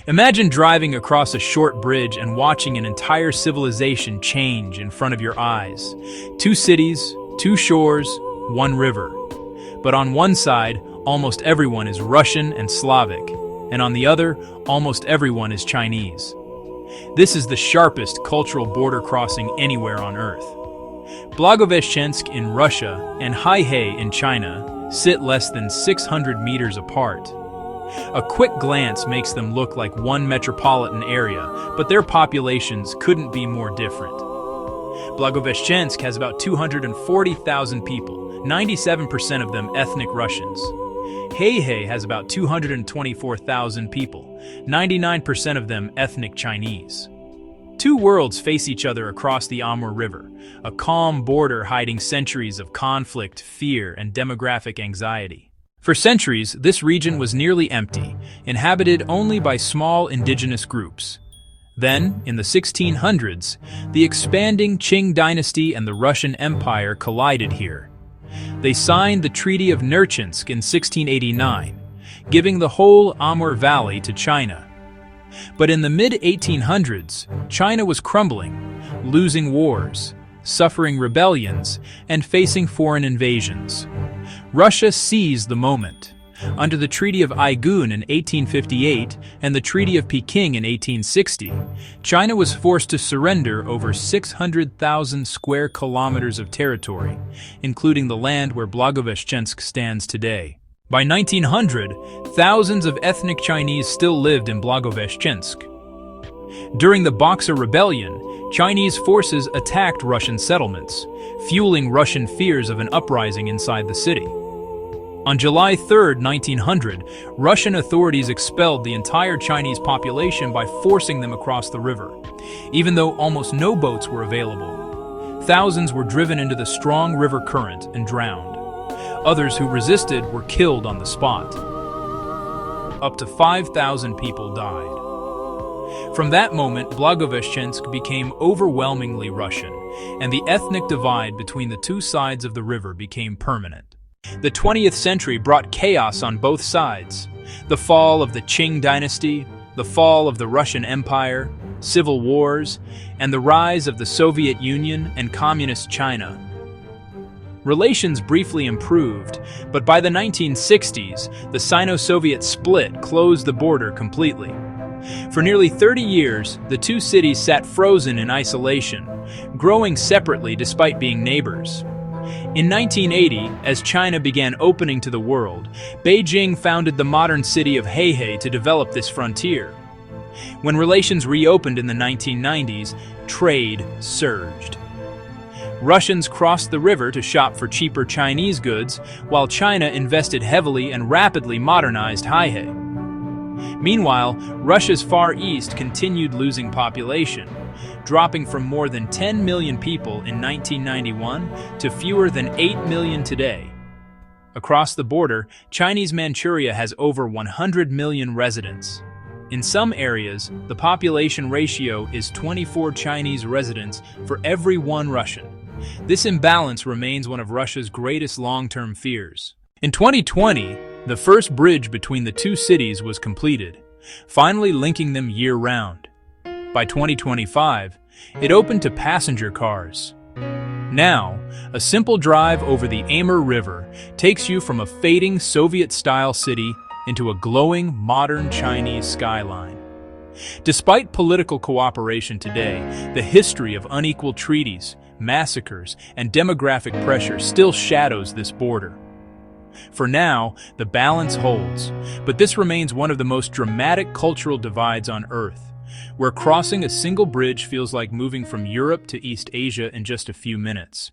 Imagine driving across a short bridge and watching an entire civilization change in front of your eyes. Two cities, two shores, one river. But on one side, almost everyone is Russian and Slavic, and on the other, almost everyone is Chinese. This is the sharpest cultural border crossing anywhere on Earth. Blagoveshchensk in Russia and Haihei in China sit less than 600 meters apart. A quick glance makes them look like one metropolitan area, but their populations couldn't be more different. Blagoveshchensk has about 240,000 people, 97% of them ethnic Russians. Haihei has about 224,000 people, 99% of them ethnic Chinese. Two worlds face each other across the Amur River, a calm border hiding centuries of conflict, fear, and demographic anxiety. For centuries, this region was nearly empty, inhabited only by small indigenous groups. Then, in the 1600s, the expanding Qing dynasty and the Russian Empire collided here. They signed the Treaty of Nerchinsk in 1689, giving the whole Amur Valley to China. But in the mid-1800s, China was crumbling, losing wars, suffering rebellions, and facing foreign invasions. Russia seized the moment. Under the Treaty of Aigun in 1858 and the Treaty of Peking in 1860, China was forced to surrender over 600,000 square kilometers of territory, including the land where Blagoveshchensk stands today. By 1900, thousands of ethnic Chinese still lived in Blagoveshchensk. During the Boxer Rebellion, Chinese forces attacked Russian settlements, fueling Russian fears of an uprising inside the city. On July 3, 1900, Russian authorities expelled the entire Chinese population by forcing them across the river, even though almost no boats were available. Thousands were driven into the strong river current and drowned. Others who resisted were killed on the spot. Up to 5,000 people died. From that moment, Blagoveshchensk became overwhelmingly Russian, and the ethnic divide between the two sides of the river became permanent. The 20th century brought chaos on both sides. The fall of the Qing dynasty, the fall of the Russian Empire, civil wars, and the rise of the Soviet Union and Communist China. Relations briefly improved, but by the 1960s, the Sino-Soviet split closed the border completely. For nearly 30 years, the two cities sat frozen in isolation, growing separately despite being neighbors. In 1980, as China began opening to the world, Beijing founded the modern city of Haihei to develop this frontier. When relations reopened in the 1990s, trade surged. Russians crossed the river to shop for cheaper Chinese goods, while China invested heavily and rapidly modernized Haihei. Meanwhile, Russia's Far East continued losing population, dropping from more than 10 million people in 1991 to fewer than 8 million today. Across the border, Chinese Manchuria has over 100 million residents. In some areas, the population ratio is 24 Chinese residents for every one Russian. This imbalance remains one of Russia's greatest long-term fears. In 2020, the first bridge between the two cities was completed, finally linking them year-round. By 2025, it opened to passenger cars. Now, a simple drive over the Amur River takes you from a fading Soviet-style city into a glowing, modern Chinese skyline. Despite political cooperation today, the history of unequal treaties, massacres, and demographic pressure still shadows this border. For now, the balance holds, but this remains one of the most dramatic cultural divides on Earth, where crossing a single bridge feels like moving from Europe to East Asia in just a few minutes.